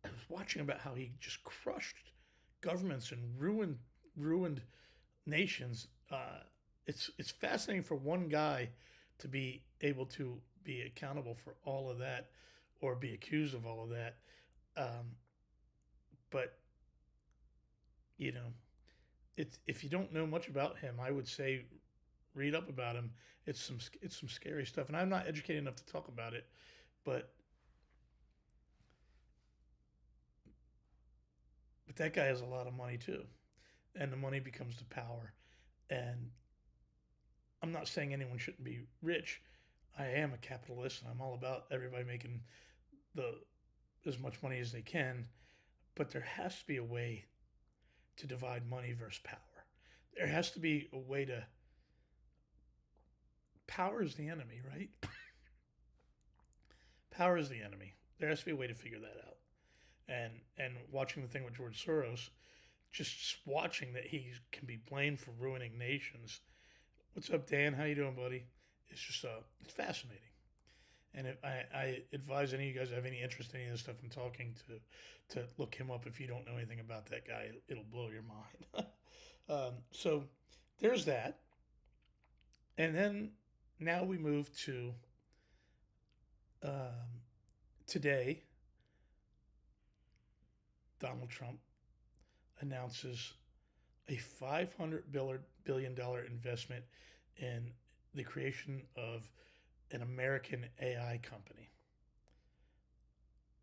S1: I was watching about how he just crushed governments and ruined nations. It's fascinating for one guy to be able to be accountable for all of that, or be accused of all of that. Um, but you know, it's if you don't know much about him, I would say read up about him. It's some scary stuff, and I'm not educated enough to talk about it. But that guy has a lot of money too, and the money becomes the power. And I'm not saying anyone shouldn't be rich. I am a capitalist, and I'm all about everybody making the as much money as they can. But there has to be a way to divide money versus power. There has to be a way to. Power is the enemy, right? Power is the enemy. There has to be a way to figure that out. And watching the thing with George Soros, just watching that he can be blamed for ruining nations. What's up, Dan? How you doing, buddy? It's just it's fascinating. And if I advise any of you guys have any interest in any of this stuff I'm talking to look him up if you don't know anything about that guy. It'll blow your mind. So there's that. And then now we move to um, today. Donald Trump announces a $500 billion investment in the creation of an American AI company.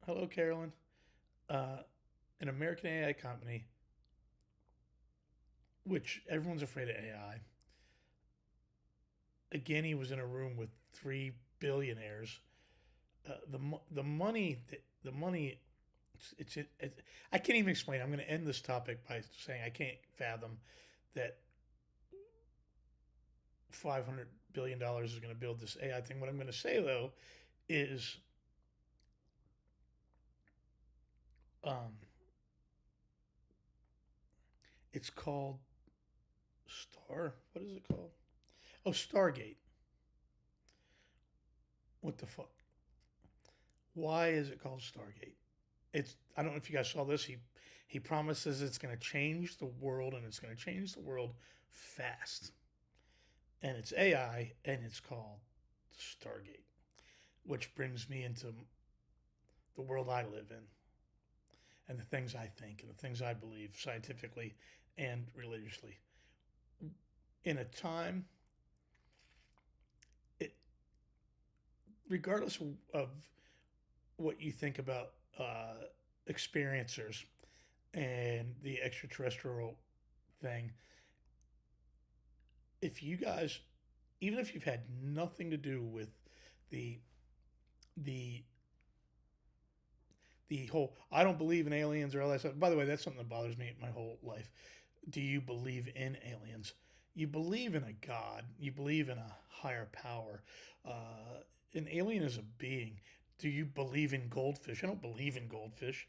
S1: Hello, Carolyn. Uh, an American AI company, which everyone's afraid of AI. Again, he was in a room with three billionaires. The money, it's I can't even explain. I'm going to end this topic by saying I can't fathom that $500 billion is going to build this AI thing. What I'm going to say though is, um, it's called Star. What is it called? Oh, Stargate. What the fuck? Why is it called Stargate? It's I don't know if you guys saw this. He promises it's going to change the world, and it's going to change the world fast. And it's AI, and it's called Stargate, which brings me into the world I live in, and the things I think, and the things I believe scientifically and religiously. In a time, it, regardless of what you think about experiencers, and the extraterrestrial thing. If you guys, even if you've had nothing to do with the the the whole I don't believe in aliens or all that stuff. By the way, that's something that bothers me my whole life. Do you believe in aliens? You believe in a God. You believe in a higher power. An alien is a being. Do you believe in goldfish? I don't believe in goldfish.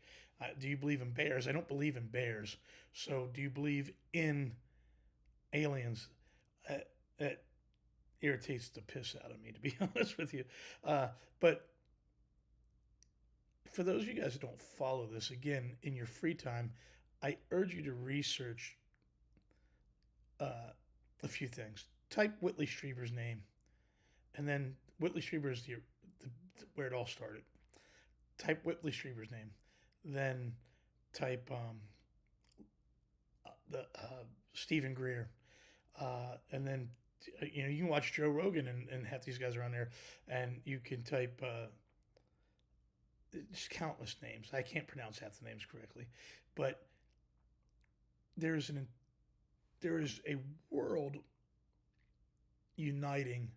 S1: Do you believe in bears? I don't believe in bears. So, do you believe in aliens? That irritates the piss out of me, to be honest with you. But for those of you guys who don't follow this, again, in your free time, I urge you to research uh, a few things. Type Whitley Strieber's name, and then Whitley Strieber is where it all started. Type Whitley Strieber's name, then type the Stephen Greer, and then you can watch Joe Rogan and half these guys are on there, and you can type just countless names. I can't pronounce half the names correctly, but there's an there is a world uniting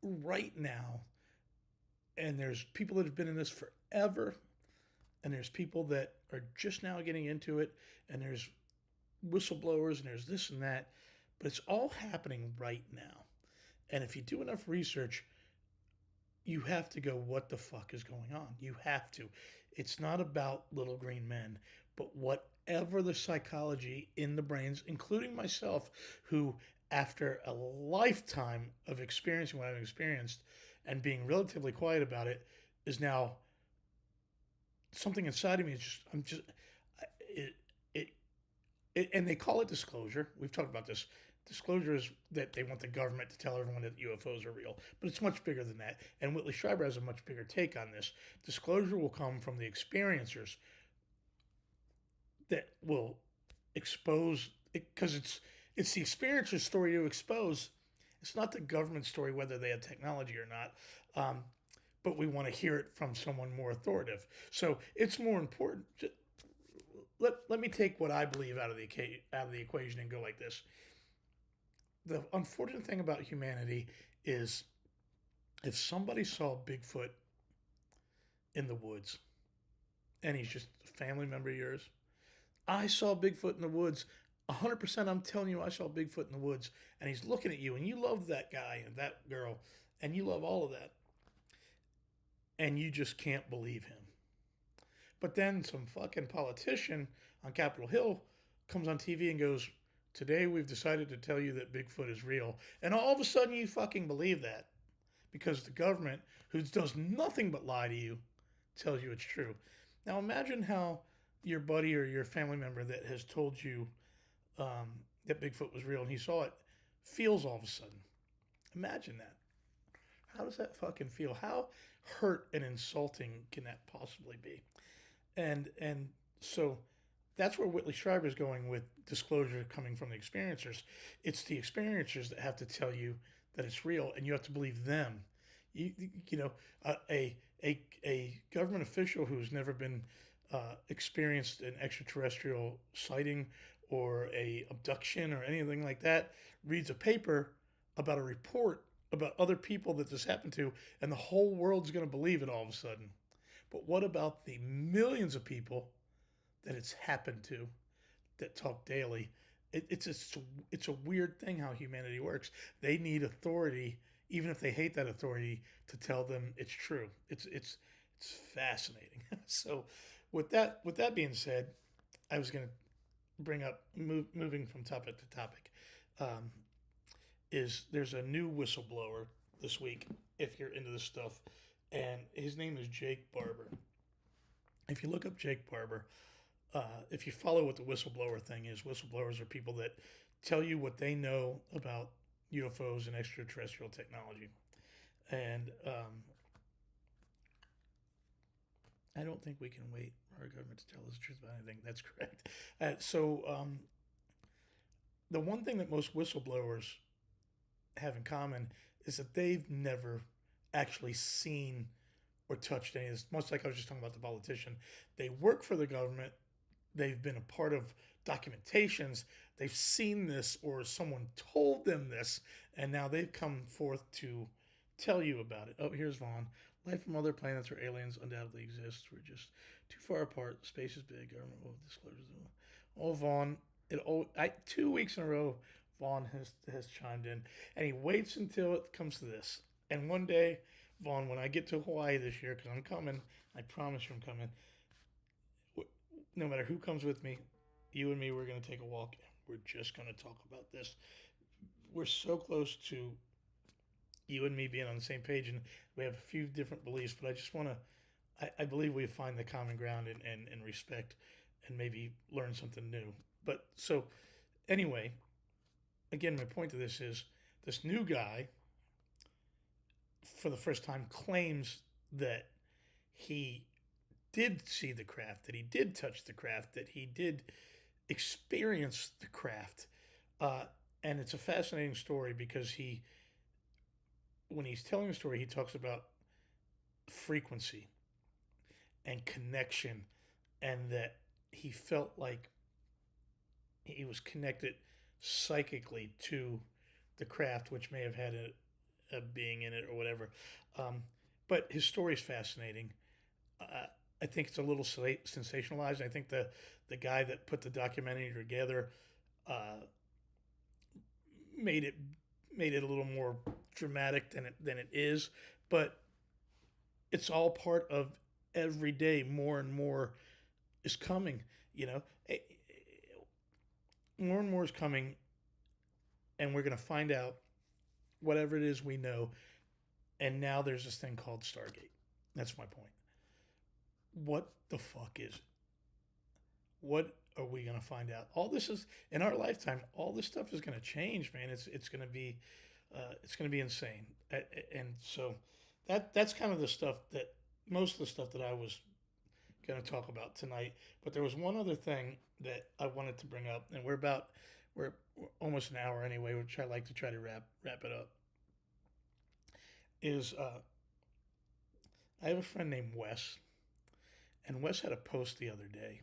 S1: right now, and there's people that have been in this forever, and there's people that are just now getting into it, and there's whistleblowers, and there's this and that, but it's all happening right now. And if you do enough research, you have to go, what the fuck is going on? You have to. It's not about little green men, but whatever the psychology in the brains, including myself, who, after a lifetime of experiencing what I've experienced and being relatively quiet about it, is now something inside of me. Is just, I'm just, it, it, and they call it disclosure. We've talked about this. Disclosure is that they want the government to tell everyone that UFOs are real, but it's much bigger than that. And Whitley Strieber has a much bigger take on this. Disclosure will come from the experiencers that will expose it, because it's the experiencer's story to expose. It's not the government story whether they have technology or not. But we want to hear it from someone more authoritative. So it's more important. Let me take what I believe out of the equation and go like this. The unfortunate thing about humanity is if somebody saw Bigfoot in the woods and he's just a family member of yours, I saw Bigfoot in the woods. 100% I'm telling you, I saw Bigfoot in the woods, and he's looking at you, and you love that guy and that girl, and you love all of that, and you just can't believe him. But then some fucking politician on Capitol Hill comes on TV and goes, today we've decided to tell you that Bigfoot is real. And all of a sudden you fucking believe that because the government, who does nothing but lie to you, tells you it's true. Now imagine how your buddy or your family member that has told you that Bigfoot was real and he saw it feels all of a sudden. Imagine that. How does that fucking feel? How hurt and insulting can that possibly be? And so that's where Whitley Strieber is going with disclosure coming from the experiencers. It's the experiencers that have to tell you that it's real, and you have to believe them. You know, a government official who's never been experienced an extraterrestrial sighting or a abduction or anything like that reads a paper about a report about other people that this happened to, and the whole world's going to believe it all of a sudden. But what about the millions of people that it's happened to that talk daily? It's a weird thing how humanity works. They need authority, even if they hate that authority, to tell them it's true. It's fascinating. So, with that being said, I was going to bring up moving from topic to topic. Um, is there's a new whistleblower this week if you're into this stuff, and his name is Jake Barber. If you look up Jake Barber, if you follow what the whistleblower thing is, whistleblowers are people that tell you what they know about UFOs and extraterrestrial technology. And I don't think we can wait for our government to tell us the truth about anything. That's correct. The one thing that most whistleblowers have in common is that they've never actually seen or touched any of this. Much like I was just talking about the politician, they work for the government. they've been a part of documentations, they've seen this or someone told them this, and now they've come forth to tell you about it. Oh, here's Vaughn. Life from other planets or aliens undoubtedly exists. We're just too far apart. Space is big. Government will disclose. Oh, Vaughn. 2 weeks in a row, Vaughn has chimed in, and he waits until it comes to this. And one day, Vaughn, when I get to Hawaii this year, because I'm coming, I promise you I'm coming. No matter who comes with me, you and me, we're going to take a walk. We're just going to talk about this. We're so close to you and me being on the same page, and we have a few different beliefs, but I just want to, I believe we find the common ground and respect and maybe learn something new. But so, anyway, again, my point to this is this new guy, for the first time, claims that he did see the craft, that he did touch the craft, that he did experience the craft. Uh, and it's a fascinating story because when he's telling the story, he talks about frequency and connection, and that he felt like he was connected psychically to the craft, which may have had a being in it or whatever. But his story is fascinating. Uh, I think it's a little sensationalized. I think the guy that put the documentary together uh, made it a little more dramatic than it is, but it's all part of every day. More and more is coming. You know, more and more is coming, and we're gonna find out whatever it is we know. And now there's this thing called Stargate. That's my point. What the fuck is it? What are we gonna find out? All this is in our lifetime. All this stuff is gonna change, man. It's gonna be insane. And so that's kind of the stuff that most of the stuff that I was gonna talk about tonight. But there was one other thing that I wanted to bring up, and we're almost an hour anyway, which I like to try to wrap it up. Is I have a friend named Wes, and Wes had a post the other day,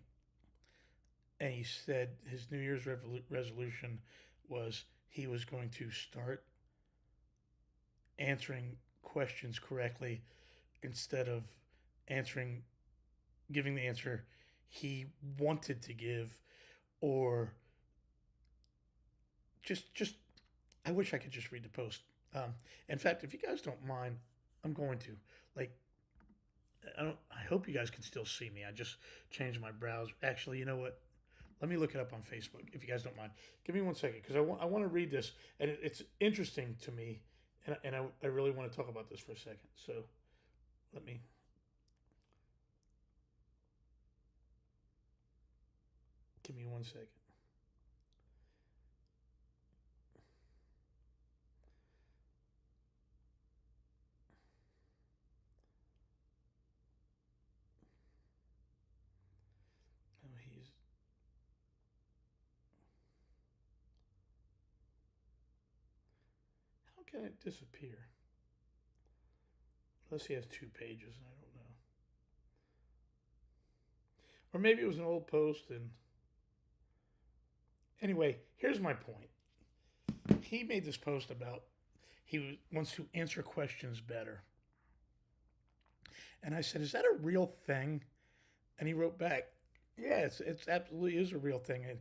S1: and he said his New Year's resolution was he was going to start answering questions correctly instead of answering giving the answer he wanted to give, or just I wish I could just read the post. In fact, if you guys don't mind, I'm going to, like, I hope you guys can still see me. I just changed my browser. Actually, you know what? Let me look it up on Facebook if you guys don't mind. Give me 1 second, because I want to read this, and it's interesting to me, and I really want to talk about this for a second. So let me. Give me 1 second. Oh, how can it disappear? Unless he has 2 pages, and I don't know. Or maybe it was an old post, and anyway, here's my point. He made this post about he wants to answer questions better. And I said, "Is that a real thing?" And he wrote back, "Yeah, it's absolutely is a real thing." And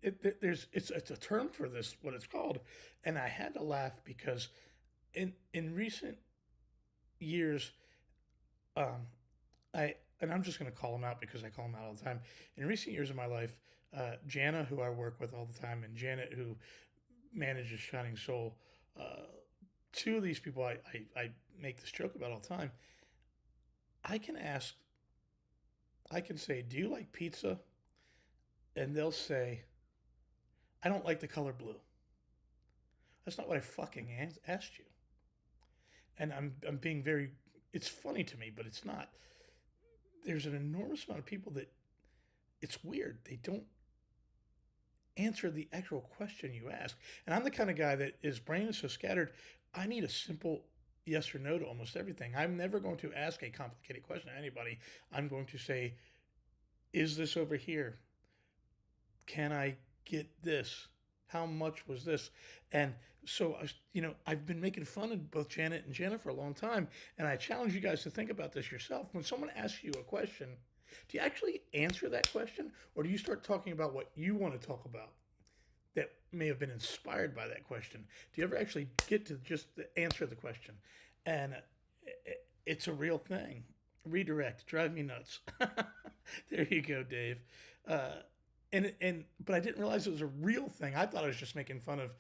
S1: it's a term for this, what it's called. And I had to laugh because in recent years, um, I'm just going to call him out because I call him out all the time. In recent years of my life, Jana, who I work with all the time, and Janet, who manages Shining Soul, two of these people I make this joke about all the time. I can ask, I can say, "Do you like pizza?" And they'll say, "I don't like the color blue." That's not what I fucking asked you. And I'm being very, it's funny to me, but it's not. There's an enormous amount of people that it's weird. They don't answer the actual question you ask. And I'm the kind of guy that his brain is so scattered. I need a simple yes or no to almost everything. I'm never going to ask a complicated question to anybody. I'm going to say, "Is this over here?" can I get this? How much was this? And so, I've been making fun of both Janet and Jenna for a long time. And I challenge you guys to think about this yourself. When someone asks you a question, do you actually answer that question? Or do you start talking about what you want to talk about that may have been inspired by that question? Do you ever actually get to just answer the question? And it's a real thing. Redirect, drive me nuts. There you go, Dave. Uh, but I didn't realize it was a real thing. I thought I was just making fun of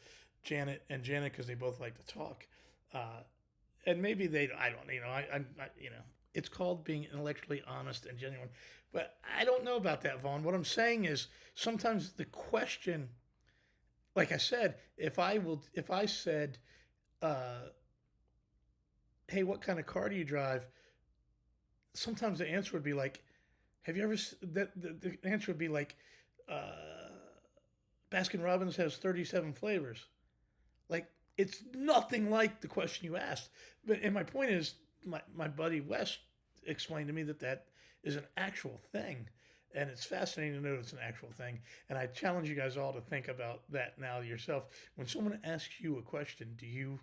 S1: Janet and Janet because they both like to talk, uh, and maybe they. I don't. It's called being intellectually honest and genuine. But I don't know about that, Vaughn. What I'm saying is sometimes the question, like I said, if I said, uh, "Hey, what kind of car do you drive?" Sometimes the answer would be like, "Have you ever?" The answer would be like, uh, "Baskin Robbins has 37 flavors." Like it's nothing like the question you asked. And my point is, my buddy Wes explained to me that is an actual thing, and it's fascinating to know it's an actual thing. And I challenge you guys all to think about that now yourself. When someone asks you a question, do you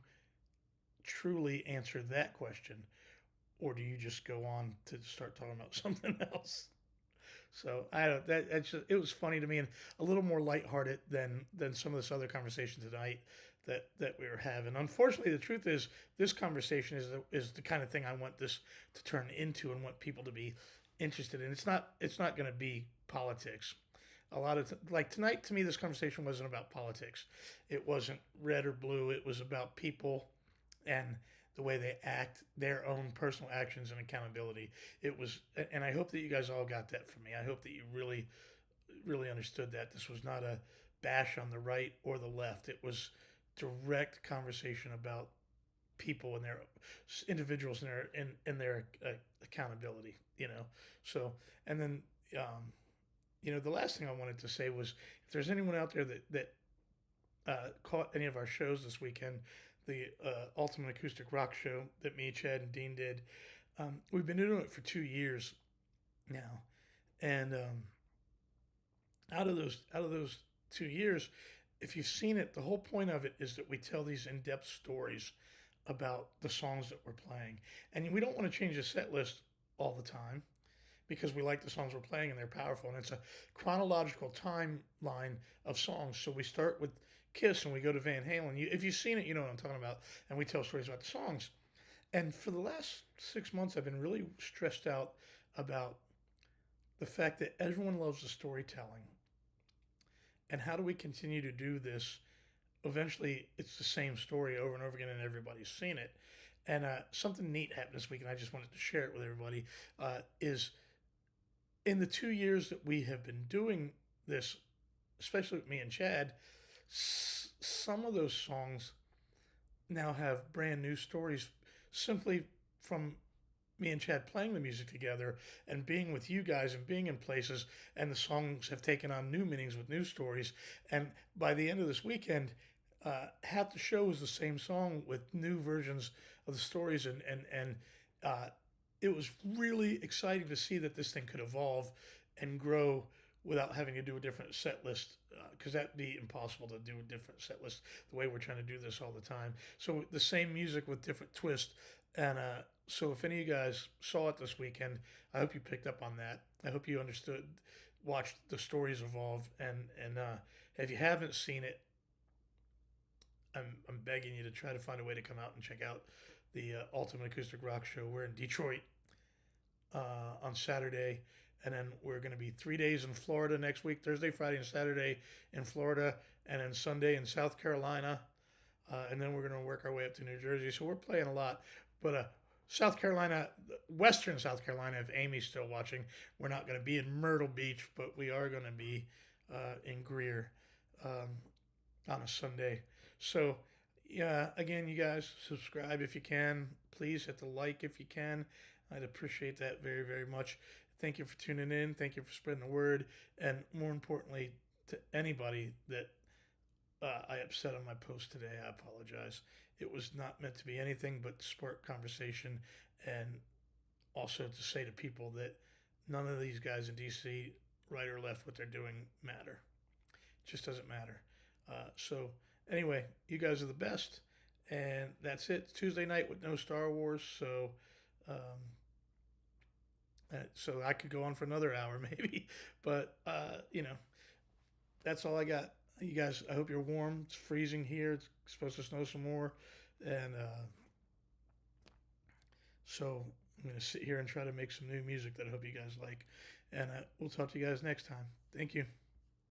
S1: truly answer that question, or do you just go on to start talking about something else? So I don't. That's just, it was funny to me and a little more lighthearted than some of this other conversation tonight that we were having. Unfortunately, the truth is this conversation is the kind of thing I want this to turn into and want people to be interested in. It's not going to be politics. A lot of like tonight to me, this conversation wasn't about politics. It wasn't red or blue. It was about people and the way they act, their own personal actions and accountability. It was, and I hope that you guys all got that from me. I hope that you really, really understood that this was not a bash on the right or the left. It was direct conversation about people and their individuals and their accountability. So and then the last thing I wanted to say was if there's anyone out there that caught any of our shows this weekend, the Ultimate Acoustic Rock Show that me, Chad, and Dean did. We've been doing it for 2 years now, and out of those 2 years, if you've seen it, the whole point of it is that we tell these in-depth stories about the songs that we're playing, and we don't want to change the set list all the time because we like the songs we're playing and they're powerful, and it's a chronological timeline of songs. So we start with Kiss and we go to Van Halen. If you've seen it, you know what I'm talking about, and we tell stories about the songs. And for the last 6 months, I've been really stressed out about the fact that everyone loves the storytelling. And how do we continue to do this? Eventually, it's the same story over and over again, and everybody's seen it. And something neat happened this week, and I just wanted to share it with everybody. Is in the 2 years that we have been doing this, especially with me and Chad, some of those songs now have brand new stories simply from me and Chad playing the music together and being with you guys and being in places, and the songs have taken on new meanings with new stories. And by the end of this weekend, half the show is the same song with new versions of the stories, and it was really exciting to see that this thing could evolve and grow without having to do a different set list, because that'd be impossible to do a different set list the way we're trying to do this all the time. So the same music with different twist. And so if any of you guys saw it this weekend, I hope you picked up on that. I hope you understood, watched the stories evolve, and if you haven't seen it, I'm begging you to try to find a way to come out and check out the Ultimate Acoustic Rock Show. We're in Detroit on Saturday, and then we're going to be 3 days in Florida next week, Thursday, Friday, and Saturday in Florida, and then Sunday in South Carolina, and then we're going to work our way up to New Jersey. So we're playing a lot, but South Carolina, Western South Carolina, if Amy's still watching, we're not going to be in Myrtle Beach, but we are going to be in Greer on a Sunday. So, yeah, again, you guys, subscribe if you can. Please hit the like if you can. I'd appreciate that very, very much. Thank you for tuning in. Thank you for spreading the word. And more importantly, to anybody that I upset on my post today, I apologize. It was not meant to be anything but to spark conversation, and also to say to people that none of these guys in DC, right or left, what they're doing matter. Just doesn't matter. So anyway, you guys are the best, and that's it. It's Tuesday night with no Star Wars, um, so I could go on for another hour maybe, but that's all I got. You guys, I hope you're warm. It's freezing here. It's supposed to snow some more, and so I'm gonna sit here and try to make some new music that I hope you guys like, and we'll talk to you guys next time. Thank you.